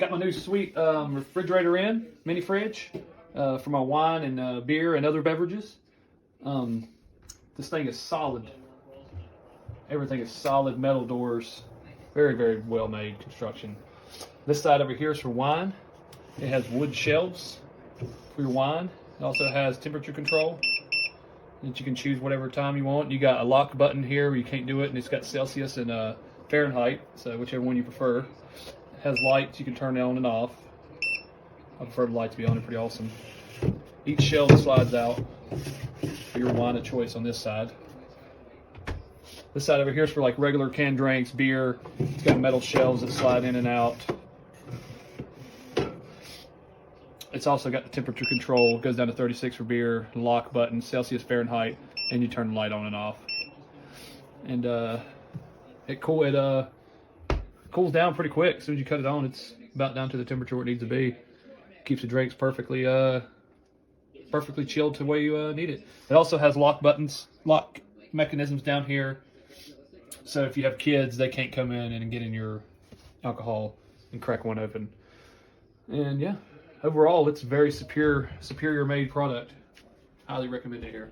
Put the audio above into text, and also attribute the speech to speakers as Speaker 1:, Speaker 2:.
Speaker 1: Got my new sweet refrigerator in, mini fridge, for my wine and beer and other beverages. This thing is solid. Everything is solid metal doors. Very, very well made construction. This side over here is for wine. It has wood shelves for your wine. It also has temperature control that you can choose whatever time you want. You got a lock button here where you can't do it, and it's got Celsius and Fahrenheit, so whichever one you prefer. It has lights you can turn on and off. I prefer the lights to be on. They're pretty awesome. Each shelf slides out for your wine of choice on this side. This side over here is for like regular canned drinks, beer. It's got metal shelves that slide in and out. It's also got the temperature control. It goes down to 36 for beer, lock button, Celsius, Fahrenheit, and you turn the light on and off. And it cools down pretty quick. As soon as you cut it on, it's about down to the temperature where it needs to be. Keeps the drinks perfectly chilled to the way you need it. It also has lock buttons, lock mechanisms down here. So if you have kids, they can't come in and get in your alcohol and crack one open. And yeah. Overall, it's a very superior made product. Highly recommend it here.